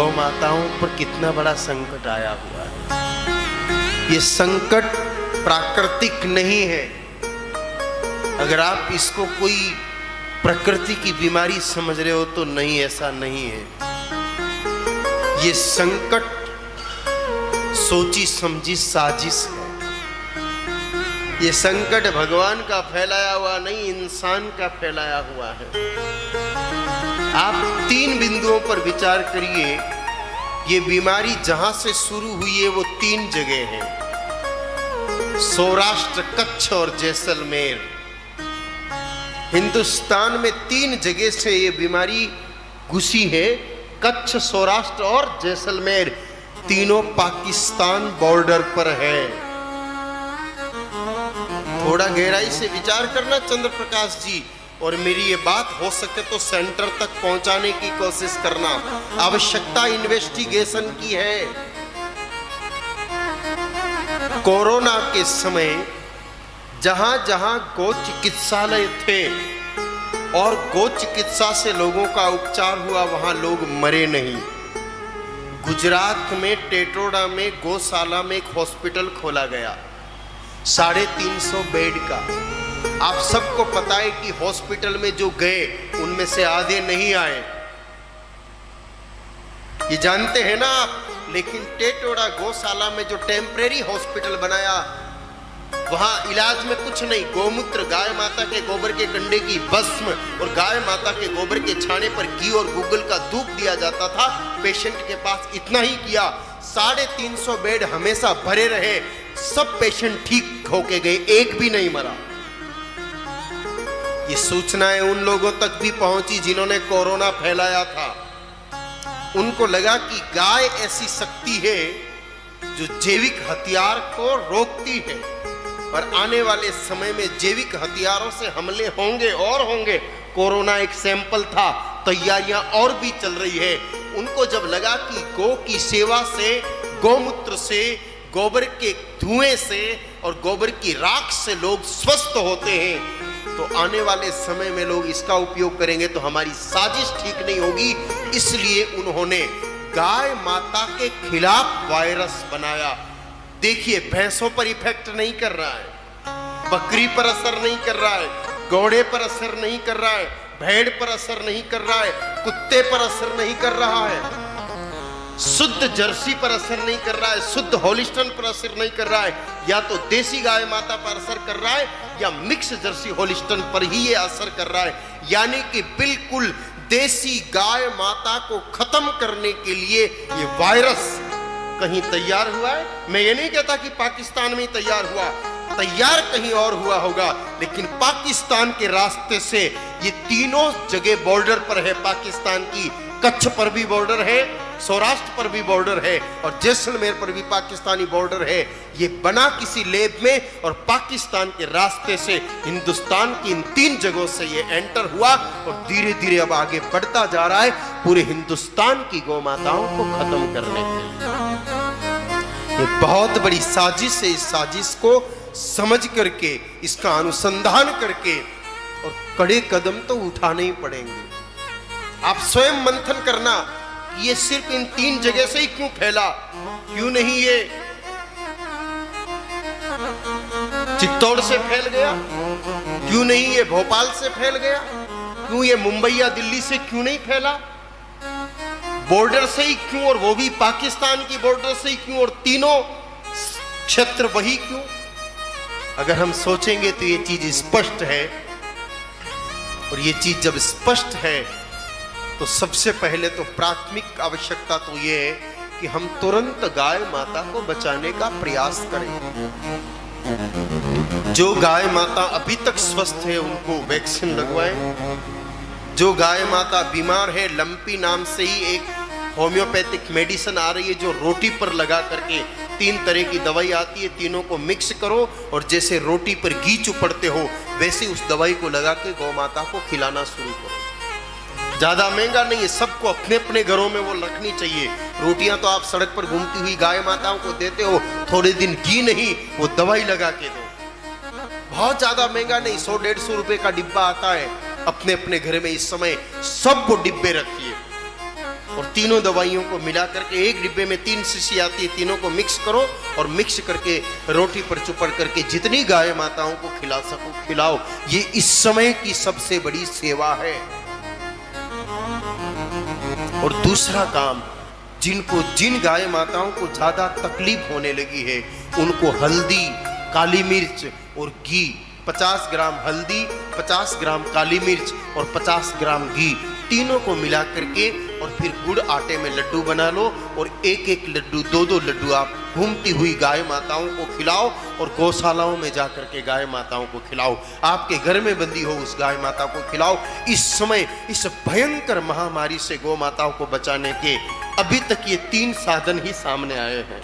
गौ माताओं पर कितना बड़ा संकट आया हुआ है। ये संकट प्राकृतिक नहीं है। अगर आप इसको कोई प्रकृति की बीमारी समझ रहे हो तो नहीं, ऐसा नहीं है। ये संकट सोची समझी साजिश है। ये संकट भगवान का फैलाया हुआ नहीं, इंसान का फैलाया हुआ है। आप 3 बिंदुओं पर विचार करिए। ये बीमारी जहां से शुरू हुई है वो 3 जगह है, सौराष्ट्र, कच्छ और जैसलमेर। हिंदुस्तान में 3 जगह से ये बीमारी घुसी है, कच्छ, सौराष्ट्र और जैसलमेर। तीनों पाकिस्तान बॉर्डर पर है। थोड़ा गहराई से विचार करना चंद्र प्रकाश जी, और मेरी ये बात हो सके तो सेंटर तक पहुंचाने की कोशिश करना। आवश्यकता इन्वेस्टिगेशन की है। कोरोना के समय जहां जहां गो चिकित्सालय थे और गो चिकित्सा से लोगों का उपचार हुआ, वहां लोग मरे नहीं। गुजरात में टेटोड़ा में गौशाला में एक हॉस्पिटल खोला गया 350 बेड का। आप सबको पता है कि हॉस्पिटल में जो गए उनमें से आधे नहीं आए, ये जानते हैं ना आप। लेकिन टेटोड़ा गौशाला में जो टेम्परेरी हॉस्पिटल बनाया, वहां इलाज में कुछ नहीं, गोमूत्र, गाय माता के गोबर के कंडे की भस्म और गाय माता के गोबर के छाने पर घी और गूगल का धूप दिया जाता था पेशेंट के पास। इतना ही किया। 350 बेड हमेशा भरे रहे। सब पेशेंट ठीक होके गए, एक भी नहीं मरा। ये सूचनाएं उन लोगों तक भी पहुंची जिन्होंने कोरोना फैलाया था। उनको लगा कि गाय ऐसी शक्ति है जो जैविक हथियार को रोकती है, और आने वाले समय में जैविक हथियारों से हमले होंगे और होंगे। कोरोना एक सैंपल था, तैयारियां और भी चल रही है। उनको जब लगा कि गौ की सेवा से, गौमूत्र से, गोबर के धुएं से और गोबर की राख से लोग स्वस्थ होते हैं, तो आने वाले समय में लोग इसका उपयोग करेंगे तो हमारी साजिश ठीक नहीं होगी। इसलिए उन्होंने गाय माता के खिलाफ वायरस बनाया। देखिए, भैंसों पर इफेक्ट नहीं कर रहा है, बकरी पर असर नहीं कर रहा है, घोड़े पर असर नहीं कर रहा है, भेड़ पर असर नहीं कर रहा है, कुत्ते पर असर नहीं कर रहा है, शुद्ध जर्सी पर असर नहीं कर रहा है, शुद्ध होलिस्टन पर असर नहीं कर रहा है। या तो देसी गाय माता पर असर कर रहा है या मिक्स जर्सी होलिस्टन पर ही ये असर कर रहा है। यानी कि बिल्कुल देसी गाय माता को खत्म करने के लिए ये वायरस कहीं तैयार हुआ है। मैं ये नहीं कहता कि पाकिस्तान में ही तैयार हुआ, तैयार कहीं और हुआ होगा, लेकिन पाकिस्तान के रास्ते से ये तीनों जगह बॉर्डर पर है पाकिस्तान की। कच्छ पर भी बॉर्डर है, सौराष्ट्र पर भी बॉर्डर है और जैसलमेर पर भी पाकिस्तानी बॉर्डर है। ये बना किसी लैब में और पाकिस्तान के रास्ते से हिंदुस्तान की इन 3 जगहों से ये एंटर हुआ और धीरे धीरे अब आगे बढ़ता जा रहा है पूरे हिंदुस्तान की गौ माताओं को खत्म करने के लिए। ये बहुत बड़ी साजिश है। इस साजिश को समझ करके, इसका अनुसंधान करके और कड़े कदम तो उठाने ही पड़ेंगे। आप स्वयं मंथन करना, ये सिर्फ इन 3 जगह से ही क्यों फैला? क्यों नहीं ये चित्तौड़ से फैल गया? क्यों नहीं ये भोपाल से फैल गया? क्यों ये मुंबई या दिल्ली से क्यों नहीं फैला? बॉर्डर से ही क्यों, और वो भी पाकिस्तान की बॉर्डर से ही क्यों, और तीनों क्षेत्र वही क्यों? अगर हम सोचेंगे तो ये चीज स्पष्ट है। और ये चीज जब स्पष्ट है तो सबसे पहले तो प्राथमिक आवश्यकता तो ये है कि हम तुरंत गाय माता को बचाने का प्रयास करें। जो गाय माता अभी तक स्वस्थ है उनको वैक्सीन लगवाएं। जो गाय माता बीमार है, लंपी नाम से ही एक होम्योपैथिक मेडिसिन आ रही है जो रोटी पर लगा करके 3 तरह की दवाई आती है, तीनों को मिक्स करो और जैसे रोटी पर घी चुपड़ते हो वैसे उस दवाई को लगा के गौ माता को खिलाना शुरू करो। ज्यादा महंगा नहीं है, सबको अपने अपने घरों में वो रखनी चाहिए। रोटियां तो आप सड़क पर घूमती हुई गाय माताओं को देते हो, थोड़े दिन घी नहीं वो दवाई लगा के दो। बहुत ज्यादा महंगा नहीं, 100-150 रुपए का डिब्बा आता है। अपने अपने घर में इस समय सब वो डिब्बे रखिए। और तीनों दवाइयों को मिला करके एक डिब्बे में 3 शीशी आती है, तीनों को मिक्स करो और मिक्स करके रोटी पर चुपड़ करके जितनी गाय माताओं को खिला सको खिलाओ। ये इस समय की सबसे बड़ी सेवा है। और दूसरा काम, जिन गाय माताओं को ज्यादा तकलीफ होने लगी है उनको हल्दी, काली मिर्च और घी, 50 ग्राम हल्दी, 50 ग्राम काली मिर्च और 50 ग्राम घी, तीनों को मिला करके और फिर गुड़ आटे में लड्डू बना लो और एक एक लड्डू, 2-2 लड्डू आप घूमती हुई गाय माताओं को खिलाओ और गौशालाओं में जा करके गाय माताओं को खिलाओ। आपके घर में बंदी हो उस गाय माता को खिलाओ। इस समय इस भयंकर महामारी से गौ माताओं को बचाने के अभी तक ये 3 साधन ही सामने आए हैं।